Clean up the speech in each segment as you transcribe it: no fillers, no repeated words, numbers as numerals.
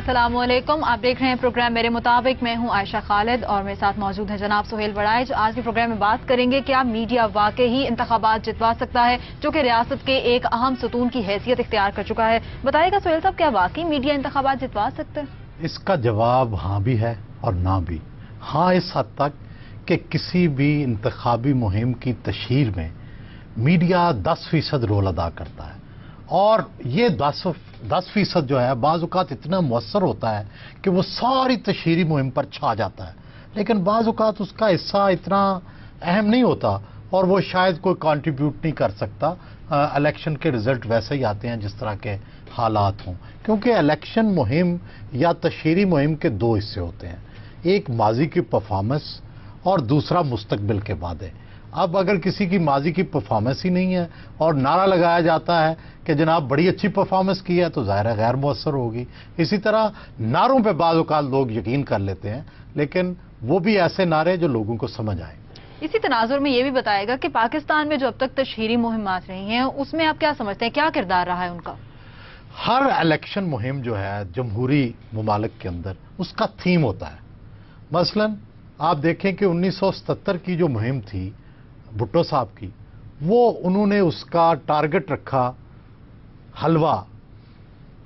अस्सलाम वालेकुम। आप देख रहे हैं प्रोग्राम मेरे मुताबिक। मैं हूं आयशा खालिद और मेरे साथ मौजूद है जनाब सुहेल बड़ाई, जो आज के प्रोग्राम में बात करेंगे क्या मीडिया वाकई ही इंतखाबात जितवा सकता है, जो कि रियासत के एक अहम सतून की हैसियत इख्तियार कर चुका है। बताइएगा सुहेल साहब, क्या वाकई मीडिया इंतखाबात जितवा सकते हैं? इसका जवाब हाँ भी है और ना भी। हाँ इस हद तक कि किसी भी इंतखाबी मुहिम की तशहीर में मीडिया 10% रोल अदा करता है, और ये 10% जो है बाज़ औक़ात इतना मुअस्सर होता है कि वो सारी तशहीरी मुहिम पर छा जाता है, लेकिन बाज़ औक़ात उसका हिस्सा इतना अहम नहीं होता और वो शायद कोई कंट्रीब्यूट नहीं कर सकता। इलेक्शन के रिज़ल्ट वैसे ही आते हैं जिस तरह के हालात हों, क्योंकि इलेक्शन मुहिम या तशहीरी मुहिम के दो हिस्से होते हैं, एक माजी की परफॉर्मेंस और दूसरा मुस्तकबिल के वादे। अब अगर किसी की माजी की परफॉर्मेंस ही नहीं है और नारा लगाया जाता है कि जनाब बड़ी अच्छी परफॉर्मेंस की है, तो ज़ाहिर है गैर मुअस्सर होगी। इसी तरह नारों पे बाज़ औक़ात लोग यकीन कर लेते हैं, लेकिन वो भी ऐसे नारे जो लोगों को समझ आए। इसी तनाजुर में ये भी बताएगा कि पाकिस्तान में जो अब तक तशहीरी मुहिमात रही हैं, उसमें आप क्या समझते हैं, क्या किरदार रहा है उनका? हर इलेक्शन मुहिम जो है जमहूरी ममालिक के अंदर उसका थीम होता है। मसलन आप देखें कि 1977 की जो मुहिम थी भुट्टो साहब की, वो उन्होंने उसका टारगेट रखा हलवा,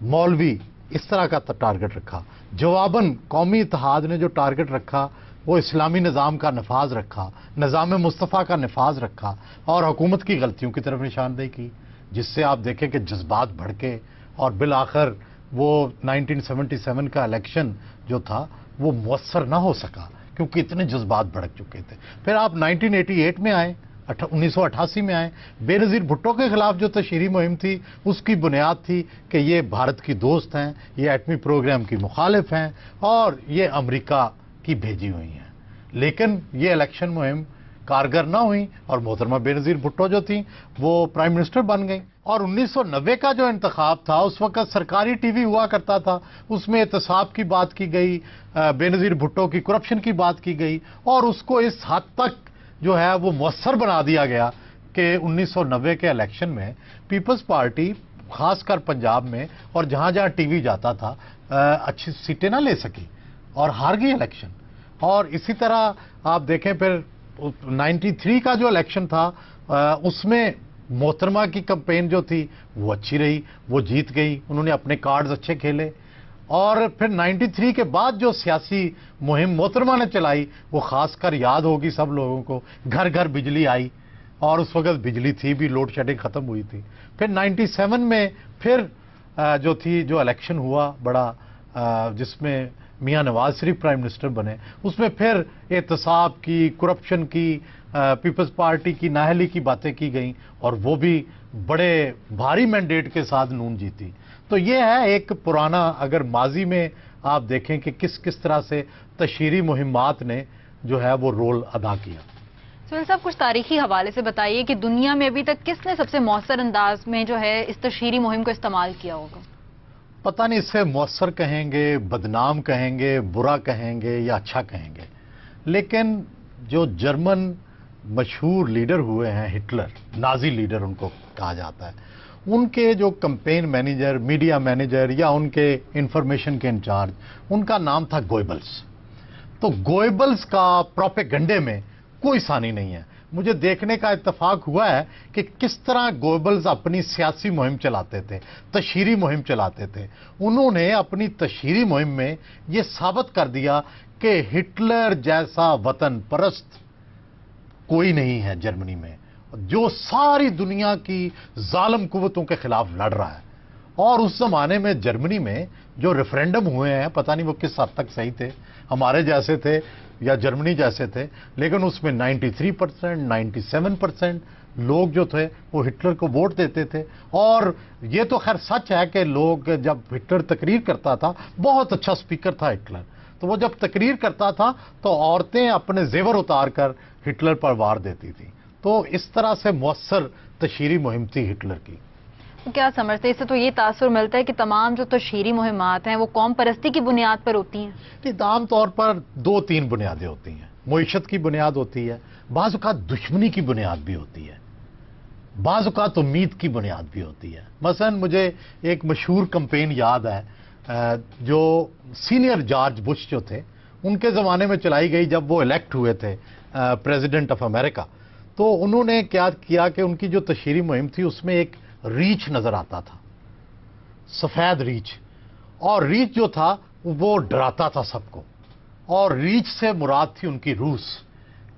मौलवी, इस तरह का टारगेट रखा। जवाबन कौमी इत्तेहाद ने जो टारगेट रखा वो इस्लामी निज़ाम का नफाज रखा, निज़ाम मुस्तफ़ा का नफाज रखा और हुकूमत की गलतियों की तरफ निशानदेही की, जिससे आप देखें कि जज्बात भड़के और बिल आखिर वो 1977 का इलेक्शन जो था वो मुअस्सर ना हो सका, क्योंकि इतने जज्बात भड़क चुके थे। फिर आप 1988 में आए, 1988 में आए, बेनज़ीर भुट्टो के खिलाफ जो तशहीरी मुहिम थी उसकी बुनियाद थी कि ये भारत की दोस्त हैं, ये एटमी प्रोग्राम की मुखालिफ हैं और ये अमेरिका की भेजी हुई हैं। लेकिन ये इलेक्शन मुहिम कारगर ना हुई और मोहतरमा बेनज़ीर भुट्टो जो थी वो प्राइम मिनिस्टर बन गई। और 1990 का जो इंतखाब था उस वक्त सरकारी टीवी हुआ करता था, उसमें एहतसाब की बात की गई, बेनज़ीर भुट्टो की करप्शन की बात की गई और उसको इस हद तक जो है वो मुअस्सर बना दिया गया कि 1990 के इलेक्शन में पीपल्स पार्टी खासकर पंजाब में और जहाँ जहाँ टीवी जाता था अच्छी सीटें ना ले सकी और हार गई इलेक्शन। और इसी तरह आप देखें फिर 93 का जो इलेक्शन था उसमें मोहतरमा की कैंपेन जो थी वो अच्छी रही, वो जीत गई, उन्होंने अपने कार्ड्स अच्छे खेले। और फिर 93 के बाद जो सियासी मुहिम मोहतरमा ने चलाई वो खासकर याद होगी सब लोगों को, घर घर बिजली आई और उस वक्त बिजली थी भी, लोड शेडिंग ख़त्म हुई थी। फिर 97 में फिर जो इलेक्शन हुआ बड़ा, जिसमें मियां नवाज शरीफ प्राइम मिनिस्टर बने, उसमें फिर एहतसाब की, करप्शन की, पीपल्स पार्टी की नाअहली की बातें की गई और वो भी बड़े भारी मैंडेट के साथ नून जीती। तो ये है एक पुराना, अगर माजी में आप देखें कि किस किस तरह से तशहीरी मुहिमात ने जो है वो रोल अदा किया। सुहेल साहब, कुछ तारीखी हवाले से बताइए कि दुनिया में अभी तक किसने सबसे मौसर अंदाज में जो है इस तशहीरी मुहिम को इस्तेमाल किया होगा? पता नहीं इसे मुअस्सर कहेंगे, बदनाम कहेंगे, बुरा कहेंगे या अच्छा कहेंगे, लेकिन जो जर्मन मशहूर लीडर हुए हैं हिटलर, नाजी लीडर उनको कहा जाता है, उनके जो कैंपेन मैनेजर, मीडिया मैनेजर या उनके इंफॉर्मेशन के इंचार्ज, उनका नाम था गोएबल्स। तो गोएबल्स का प्रोपेगंडे में कोई सानी नहीं है। मुझे देखने का इत्तेफाक हुआ है कि किस तरह गोएबल्स अपनी सियासी मुहिम चलाते थे, तशहीरी मुहिम चलाते थे। उन्होंने अपनी तशहीरी मुहिम में ये साबित कर दिया कि हिटलर जैसा वतन परस्त कोई नहीं है जर्मनी में, जो सारी दुनिया की जालिम कुव्वतों के खिलाफ लड़ रहा है। और उस जमाने में जर्मनी में जो रेफरेंडम हुए हैं, पता नहीं वो किस हद तक सही थे, हमारे जैसे थे या जर्मनी जैसे थे, लेकिन उसमें 93%, 97% लोग जो थे वो हिटलर को वोट देते थे। और ये तो खैर सच है कि लोग, जब हिटलर तकरीर करता था, बहुत अच्छा स्पीकर था हिटलर, तो वो जब तकरीर करता था तो औरतें अपने जेवर उतार कर हिटलर पर वार देती थी। तो इस तरह से मुअस्सर तशहीरी मुहिम थी हिटलर की। तो क्या समझते हैं, इससे तो ये तासुर मिलता है कि तमाम जो तशहीरी मुहिमात हैं वो कौम परस्ती की बुनियाद पर होती हैं? नहीं, आम तौर पर 2-3 बुनियादें होती हैं। मुईशत की बुनियाद होती है, बाज़ औक़ात दुश्मनी की बुनियाद भी होती है, बाज़ औक़ात उम्मीद की बुनियाद भी होती है। मसलन मुझे एक मशहूर कैंपेन याद है जो सीनियर जॉर्ज बुश जो थे उनके ज़माने में चलाई गई जब वो इलेक्ट हुए थे प्रेसिडेंट ऑफ अमेरिका। तो उन्होंने क्या किया कि उनकी जो तशहीरी मुहिम थी उसमें एक रीछ नज़र आता था, सफ़ेद रीछ, और रीछ जो था वो डराता था सबको। और रीछ से मुराद थी उनकी रूस,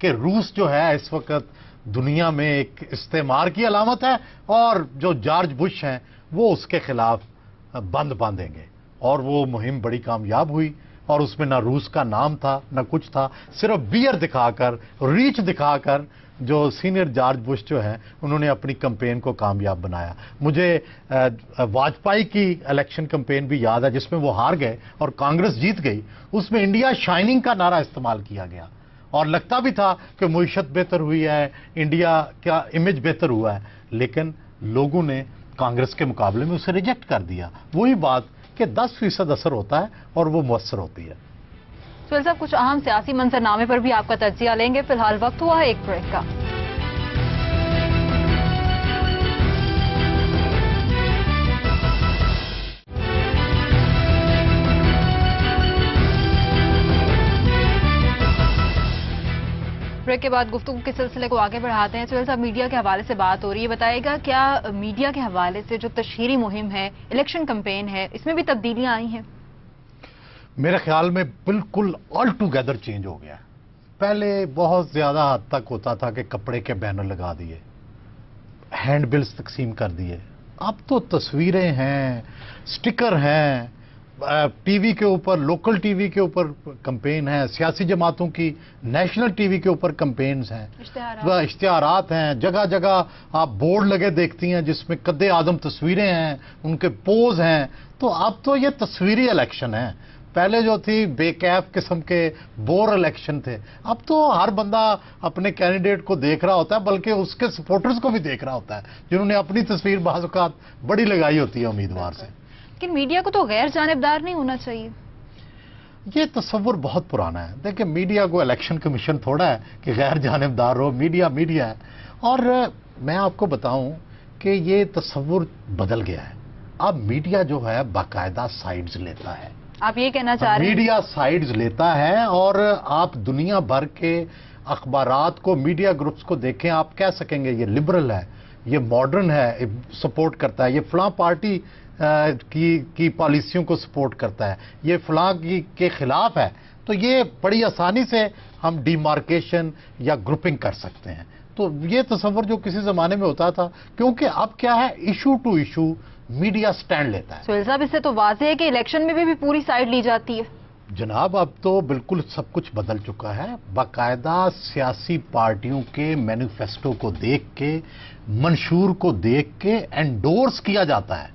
कि रूस जो है इस वक्त दुनिया में एक इस्तेमार की अलामत है और जो जॉर्ज बुश हैं वो उसके खिलाफ बंद बांधेंगे। और वो मुहिम बड़ी कामयाब हुई और उसमें ना रूस का नाम था ना कुछ था, सिर्फ बियर दिखाकर, रीच दिखाकर जो सीनियर जॉर्ज बुश जो है उन्होंने अपनी कैंपेन को कामयाब बनाया। मुझे वाजपेयी की इलेक्शन कैंपेन भी याद है जिसमें वो हार गए और कांग्रेस जीत गई। उसमें इंडिया शाइनिंग का नारा इस्तेमाल किया गया और लगता भी था कि मुईशत बेहतर हुई है, इंडिया का इमेज बेहतर हुआ है, लेकिन लोगों ने कांग्रेस के मुकाबले में उसे रिजेक्ट कर दिया। वही बात कि 10% असर होता है और वो मुअस्सर होती है। सुहेल साहब, कुछ अहम सियासी मंजरनामे पर भी आपका तज्जिया लेंगे। फिलहाल वक्त हुआ है एक ब्रेक का। ब्रेक के बाद गुफ्तगू के सिलसिले को आगे बढ़ाते हैं। सुहेल साहब, मीडिया के हवाले से बात हो रही है, बताइएगा क्या मीडिया के हवाले से जो तशहीरी मुहिम है, इलेक्शन कैंपेन है, इसमें भी तब्दीलियां आई हैं? मेरे ख्याल में बिल्कुल ऑल टुगेदर चेंज हो गया है। पहले बहुत ज्यादा हद तक होता था कि कपड़े के बैनर लगा दिए, हैंड बिल्स तकसीम कर दिए। अब तो तस्वीरें हैं, स्टिकर हैं, टीवी के ऊपर, लोकल टीवी के ऊपर कैंपेन है, सियासी जमातों की नेशनल टीवी के ऊपर कैंपेन्स हैं, इश्तिहारात हैं, जगह जगह आप बोर्ड लगे देखती हैं जिसमें कद्दे आदम तस्वीरें हैं, उनके पोज हैं। तो अब तो ये तस्वीरी इलेक्शन है। पहले जो थी बेकैफ किस्म के बोर इलेक्शन थे, अब तो हर बंदा अपने कैंडिडेट को देख रहा होता है, बल्कि उसके सपोर्टर्स को भी देख रहा होता है जिन्होंने अपनी तस्वीर बाज़ औक़ात बड़ी लगाई होती है उम्मीदवार से। लेकिन मीडिया को तो गैर जानिबदार नहीं होना चाहिए। ये तस्वुर बहुत पुराना है। देखिए, मीडिया को इलेक्शन कमीशन थोड़ा है कि गैर जानिबदार हो, मीडिया मीडिया है। और मैं आपको बताऊं कि ये तस्वुर बदल गया है। अब मीडिया जो है बाकायदा साइड्स लेता है। आप ये कहना चाह रहे हैं? मीडिया साइड्स लेता है और आप दुनिया भर के अखबारात को, मीडिया ग्रुप्स को देखें, आप कह सकेंगे ये लिबरल है, ये मॉडर्न है, सपोर्ट करता है, ये फलां पार्टी की पॉलिसियों को सपोर्ट करता है, ये फलां के खिलाफ है। तो ये बड़ी आसानी से हम डिमार्केशन या ग्रुपिंग कर सकते हैं। तो ये तस्वर जो किसी जमाने में होता था, क्योंकि अब क्या है, issue to issue media stand लेता है। सुहेल साहब, इससे तो वाज़ेह है कि इलेक्शन में भी पूरी साइड ली जाती है। जनाब, अब तो बिल्कुल सब कुछ बदल चुका है। बाकायदा सियासी पार्टियों के मैनिफेस्टो को देख के, मंशूर को देख के एंडोर्स किया जाता है,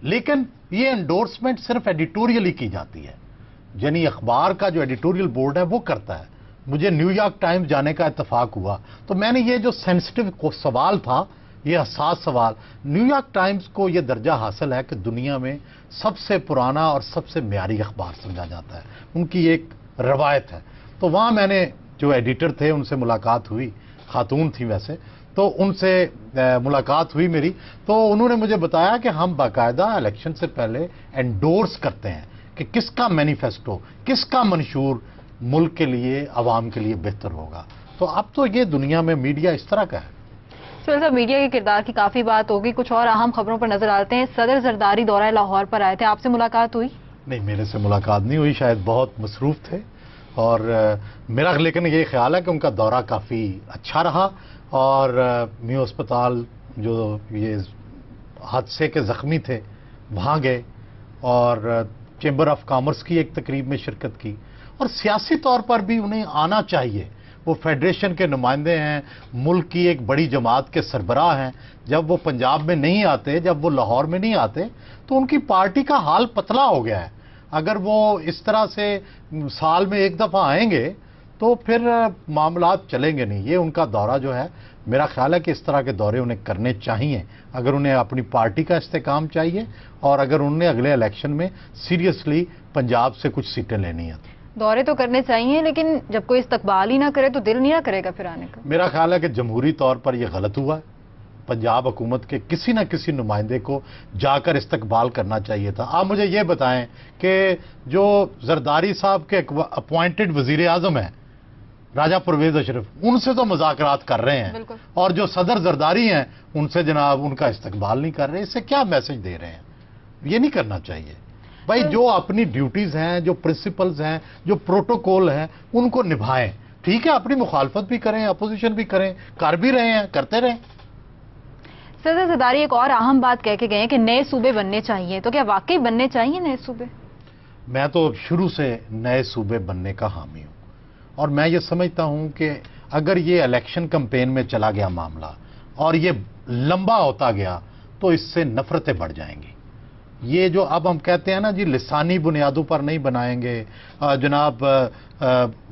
लेकिन ये एंडोर्समेंट सिर्फ एडिटोरियल ही की जाती है। यानी अखबार का जो एडिटोरियल बोर्ड है वो करता है। मुझे न्यूयॉर्क टाइम्स जाने का इत्तेफाक हुआ तो मैंने ये जो सेंसिटिव सवाल था, ये हसास सवाल, न्यूयॉर्क टाइम्स को ये दर्जा हासिल है कि दुनिया में सबसे पुराना और सबसे म्यारी अखबार समझा जाता है। उनकी एक रवायत है। तो वहाँ मैंने जो एडिटर थे उनसे मुलाकात हुई, खातून थी वैसे, तो उनसे मुलाकात हुई मेरी। तो उन्होंने मुझे बताया कि हम बाकायदा इलेक्शन से पहले एंडोर्स करते हैं कि किसका मैनिफेस्टो, किसका मंशूर मुल्क के लिए, आवाम के लिए बेहतर होगा। तो अब तो ये दुनिया में मीडिया इस तरह का है। सुहेल साहब, मीडिया के किरदार की काफी बात होगी, कुछ और अहम खबरों पर नजर आते हैं। सदर जरदारी दौरा लाहौर पर आए थे, आपसे मुलाकात हुई? नहीं, मेरे से मुलाकात नहीं हुई, शायद बहुत मसरूफ थे। और मेरा लेकिन ये ख्याल है कि उनका दौरा काफ़ी अच्छा रहा और म्यू अस्पताल जो ये हादसे के ज़ख्मी थे वहाँ गए और चैम्बर ऑफ कॉमर्स की एक तकरीब में शिरकत की। और सियासी तौर पर भी उन्हें आना चाहिए। वो फेडरेशन के नुमाइंदे हैं, मुल्क की एक बड़ी जमात के सरबराह हैं। जब वो पंजाब में नहीं आते, जब वो लाहौर में नहीं आते, तो उनकी पार्टी का हाल पतला हो गया है। अगर वो इस तरह से साल में एक दफ़ा आएंगे तो फिर मामलात चलेंगे नहीं। ये उनका दौरा जो है, मेरा ख्याल है कि इस तरह के दौरे उन्हें करने चाहिए अगर उन्हें अपनी पार्टी का इस्तेकाम चाहिए और अगर उन्हें अगले इलेक्शन में सीरियसली पंजाब से कुछ सीटें लेनी है। दौरे तो करने चाहिए, लेकिन जब कोई इस्तकबाल ही ना करे तो दिल नहीं ना करेगा फिर आने का। मेरा ख्याल है कि जमहूरी तौर पर यह गलत हुआ है पंजाब हुकूमत के किसी न किसी नुमाइंदे को जाकर इस्तकबाल करना चाहिए था। आप मुझे ये बताएं कि जो जरदारी साहब के अपॉइंटेड वजीर आजम हैं राजा परवेज अशरफ, उनसे तो मुज़ाकरात कर रहे हैं, और जो सदर जरदारी हैं उनसे जनाब उनका इस्तकबाल नहीं कर रहे। इससे क्या मैसेज दे रहे हैं? ये नहीं करना चाहिए भाई। जो अपनी ड्यूटीज हैं, जो प्रिंसिपल्स हैं, जो प्रोटोकॉल हैं, उनको निभाएं। ठीक है, अपनी मुखालफत भी करें, अपोजिशन भी करें, कर भी रहे हैं, करते रहें। सदर जरदारी एक और अहम बात कह के गए हैं कि नए सूबे बनने चाहिए, तो क्या वाकई बनने चाहिए नए सूबे? मैं तो शुरू से नए सूबे बनने का हामी हूं, और मैं ये समझता हूं कि अगर ये इलेक्शन कैंपेन में चला गया मामला और ये लंबा होता गया तो इससे नफरतें बढ़ जाएंगी। ये जो अब हम कहते हैं ना जी, लिसानी बुनियादों पर नहीं बनाएंगे जनाब,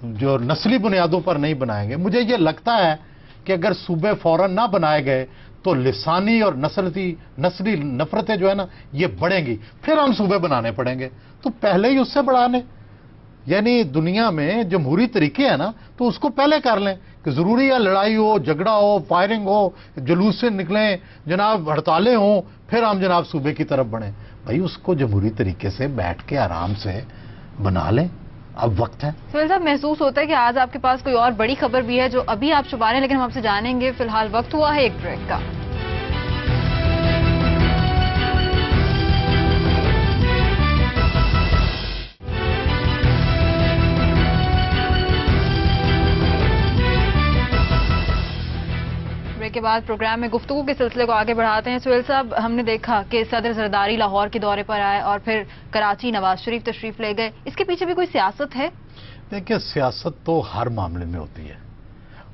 जो नस्ली बुनियादों पर नहीं बनाएंगे, मुझे ये लगता है कि अगर सूबे फौरन ना बनाए गए तो लिसानी और नस्ली नफरतें जो है ना ये बढ़ेंगी, फिर हम सूबे बनाने पड़ेंगे। तो पहले ही उससे बढ़ा लें। यानी दुनिया में जमहूरी तरीके हैं ना, तो उसको पहले कर लें कि जरूरी है लड़ाई हो, झगड़ा हो, फायरिंग हो, जुलूस से निकलें जनाब, हड़तालें हों, फिर हम जनाब सूबे की तरफ बढ़ें। भाई उसको जमहूरी तरीके से बैठ के आराम से बना लें, अब वक्त है। सुहेल साहब, महसूस होता है कि आज आपके पास कोई और बड़ी खबर भी है जो अभी आप छुपा रहे हैं, लेकिन हम आपसे जानेंगे। फिलहाल वक्त हुआ है एक ब्रेक का। के बाद प्रोग्राम में गुफ्तगू के सिलसिले को आगे बढ़ाते हैं। सुहेल साहब, हमने देखा कि सदर जरदारी लाहौर के दौरे पर आए और फिर कराची नवाज शरीफ तशरीफ ले गए, इसके पीछे भी कोई सियासत है? देखिए, सियासत तो हर मामले में होती है,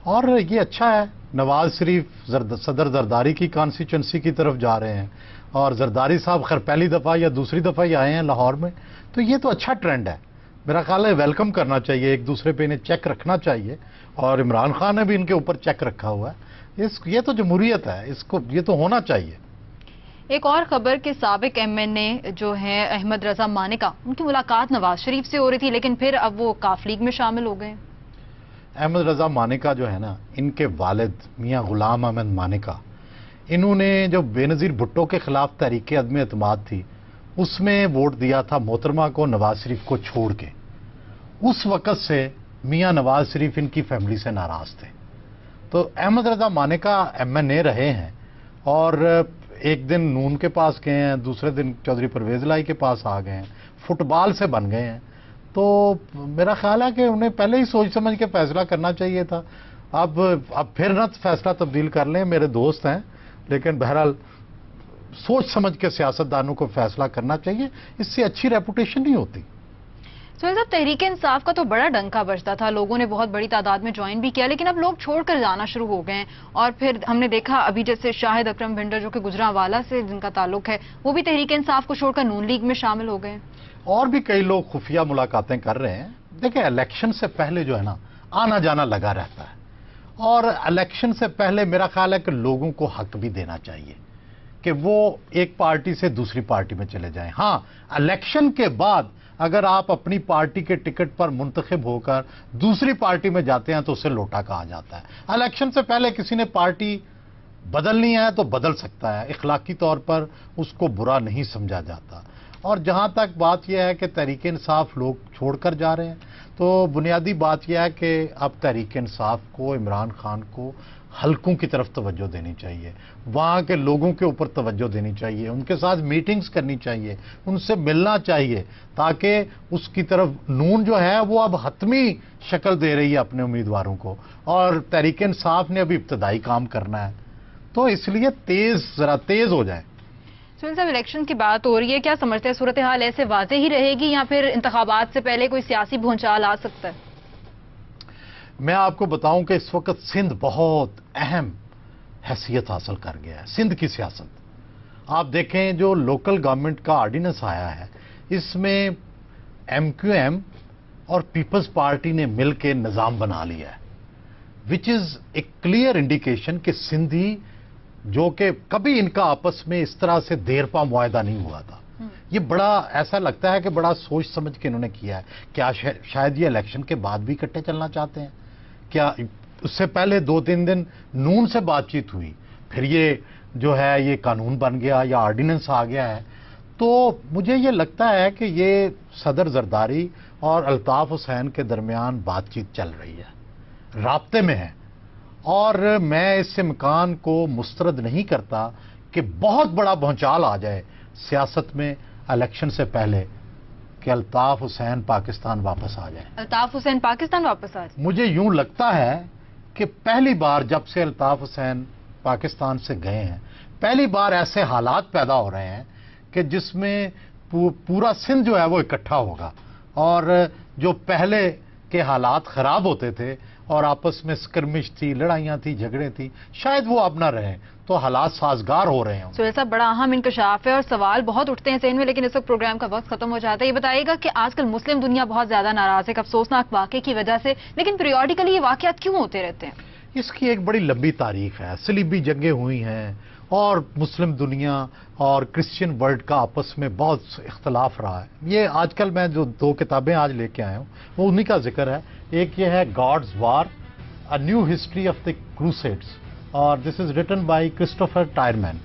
और ये अच्छा है। नवाज शरीफ सदर जरदारी की कॉन्स्टिट्यूंसी की तरफ जा रहे हैं, और जरदारी साहब खैर पहली दफा या दूसरी दफा ही आए हैं लाहौर में, तो ये तो अच्छा ट्रेंड है। मेरा ख्याल है वेलकम करना चाहिए, एक दूसरे पे इन्हें चेक रखना चाहिए, और इमरान खान ने भी इनके ऊपर चेक रखा हुआ है। ये तो जमहूरियत है, इसको ये तो होना चाहिए। एक और खबर के साबिक एमएनए जो हैं अहमद रजा मानेका, उनकी मुलाकात नवाज शरीफ से हो रही थी, लेकिन फिर अब वो काफ लीग में शामिल हो गए। अहमद रजा मानेका जो है ना, इनके वालिद मियां गुलाम अहमद मानेका, इन्होंने जो बेनज़ीर भुट्टो के खिलाफ तहरीक अदम एतमाद थी उसमें वोट दिया था मोहतरमा को नवाज शरीफ को छोड़ के। उस वक़्त से मियां नवाज शरीफ इनकी फैमिली से नाराज थे। तो अहमद रजा मानेका एमएनए रहे हैं, और एक दिन नून के पास गए हैं, दूसरे दिन चौधरी परवेज लाई के पास आ गए हैं, फुटबॉल से बन गए हैं। तो मेरा ख्याल है कि उन्हें पहले ही सोच समझ के फैसला करना चाहिए था। अब फिर ना फैसला तब्दील कर लें, मेरे दोस्त हैं, लेकिन बहरहाल सोच समझ के सियासतदानों को फैसला करना चाहिए, इससे अच्छी रेपुटेशन नहीं होती। सुहेल साहब, तहरीक इंसाफ का तो बड़ा डंका बजता था, लोगों ने बहुत बड़ी तादाद में ज्वाइन भी किया, लेकिन अब लोग छोड़कर जाना शुरू हो गए हैं। और फिर हमने देखा अभी जैसे शाहिद अकरम भिंडर जो कि गुजरांवाला से जिनका ताल्लुक है, वो भी तहरीक इंसाफ को छोड़कर नून लीग में शामिल हो गए। और भी कई लोग खुफिया मुलाकातें कर रहे हैं। देखिए, इलेक्शन से पहले जो है ना आना जाना लगा रहता है, और इलेक्शन से पहले मेरा ख्याल है कि लोगों को हक भी देना चाहिए कि वो एक पार्टी से दूसरी पार्टी में चले जाएं। हाँ, इलेक्शन के बाद अगर आप अपनी पार्टी के टिकट पर मुंतखब होकर दूसरी पार्टी में जाते हैं तो उसे लोटा कहा जाता है। इलेक्शन से पहले किसी ने पार्टी बदलनी है तो बदल सकता है, इखलाकी तौर पर उसको बुरा नहीं समझा जाता। और जहां तक बात यह है कि तहरीक इंसाफ लोग छोड़कर जा रहे हैं, तो बुनियादी बात यह है कि अब तहरीक इंसाफ को, इमरान खान को हलकों की तरफ तवज्जो देनी चाहिए, वहाँ के लोगों के ऊपर तवज्जो देनी चाहिए, उनके साथ मीटिंग्स करनी चाहिए, उनसे मिलना चाहिए, ताकि उसकी तरफ नून जो है वो अब हतमी शक्ल दे रही है अपने उम्मीदवारों को, और तहरीक इंसाफ ने अभी इब्तदाई काम करना है, तो इसलिए जरा तेज हो जाए। सुहेल साहब, इलेक्शन की बात हो रही है, क्या समझते हैं सूरत हाल ऐसे वाज़ेह ही रहेगी या फिर इंतखाबात से पहले कोई सियासी भूचाल आ सकता है? मैं आपको बताऊं कि इस वक्त सिंध बहुत अहम हैसियत हासिल कर गया है। सिंध की सियासत आप देखें, जो लोकल गवर्नमेंट का ऑर्डिनेंस आया है, इसमें एमक्यूएम और पीपल्स पार्टी ने मिलकर निज़ाम बना लिया है, which is a clear indication कि सिंधी, जो कि कभी इनका आपस में इस तरह से देरपा मुआहदा नहीं हुआ था, ये बड़ा ऐसा लगता है कि बड़ा सोच समझ के इन्होंने किया है। क्या शायद ये इलेक्शन के बाद भी इकट्ठे चलना चाहते हैं? क्या उससे पहले 2-3 दिन नून से बातचीत हुई, پھر یہ جو ہے یہ قانون بن گیا یا آرڈیننس آ گیا ہے. تو مجھے یہ لگتا ہے کہ یہ صدر زرداری اور الطاف حسین کے درمیان بات چیت چل رہی ہے, رابطے میں ہے, اور میں اس امکان کو مسترد نہیں کرتا کہ بہت بڑا بھونچال آ جائے سیاست میں الیکشن سے پہلے کہ الطاف حسین پاکستان واپس آ جائے. الطاف حسین پاکستان واپس آ جائے؟ مجھے یوں لگتا ہے کہ پہلی بار جب سے الطاف حسین پاکستان سے گئے ہیں, پہلی بار ایسے حالات پیدا ہو رہے ہیں کہ جس میں پورا سندھ جو ہے وہ اکٹھا ہوگا, اور جو پہلے کے حالات خراب ہوتے تھے اور آپس میں اسکرمش تھی, لڑائیاں تھی, جھگڑے تھی, شاید وہ اب نہ رہیں, تو حالات سازگار ہو رہے ہیں. سہیل صاحب, بڑا اہم انکشاف ہے اور سوال بہت اٹھتے ہیں ذہن میں, لیکن اس وقت پروگرام کا وقت ختم ہو جاتا ہے. یہ بتائیے گا کہ آج کل مسلم دنیا بہت زیادہ ناراض ہے ایک افسوسناک واقعے کی وجہ سے, لیکن پیریوڈیکلی یہ واقعات کیوں ہوتے رہتے ہیں؟ اس کی ایک بڑی لمبی تاریخ ہے. صلیبی جنگیں ہوئی ہیں اور مسلم دنیا اور کرسچین ورلڈ کا آپس میں بہت اختلاف رہا ہے. یہ آج کل میں جو 2 کتابیں آج لے کے آیا ہوں وہ انہی کا ذکر ہے. ایک یہ ہے God's war, a new history of the crusades, اور this is written by Christopher Tyerman.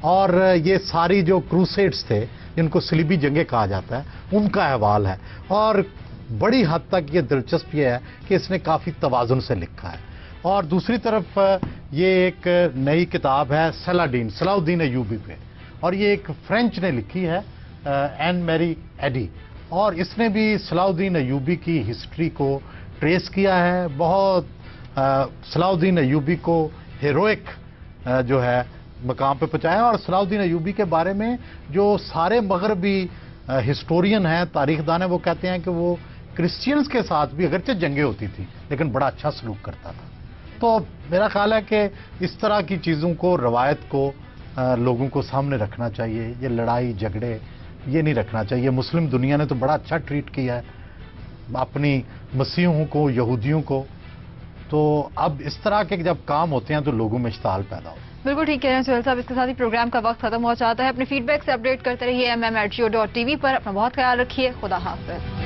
اور یہ ساری جو کروسیڈز تھے جن کو صلیبی جنگیں کہا جاتا ہے ان کا احوال ہے, اور بڑی حد تک یہ دلچسپ یہ ہے کہ اس نے کافی توازن سے لکھا ہے. اور دوسری طرف یہ ایک نئی کتاب ہے صلاح الدین ایوبی پہ, اور یہ ایک فرینچ نے لکھی ہے, این میری ایڈی, اور اس نے بھی صلاح الدین ایوبی کی ہسٹری کو ٹریس کیا ہے. بہت صلاح الدین ایوبی کو ہیروئک جو ہے مقام پہ پہنچایا, اور صلاح الدین ایوبی کے بارے میں جو سارے مغربی ہسٹورین ہیں, تاریخ دان ہیں, وہ کہتے ہیں کہ وہ کرسچینز کے ساتھ بھی اگرچہ جنگیں ہوتی تھی لیکن بڑا اچھا سلوک کرتا تھا. تو میرا خیال ہے کہ اس طرح کی چیزوں کو, روایت کو لوگوں کو سامنے رکھنا چاہیے. یہ لڑائی جھگڑے یہ نہیں رکھنا چاہیے. مسلم دنیا نے تو بڑا اچھا ٹریٹ کیا ہے اپنی مسیحوں کو, یہودیوں کو. تو اب اس طرح کے جب کام ہوتے ہیں تو لوگوں میں اشتعال پیدا ہو. بالکل ٹھیک کہہ رہے ہیں سہیل صاحب. اس کے ساتھ ہی پروگرام کا وقت ختم ہو جاتا ہے. اپنے فیڈ بیک سے اپڈیٹ کرتے رہیے MM@geo.tv پر. اپنا بہت خیال رکھیے. خدا حافظ.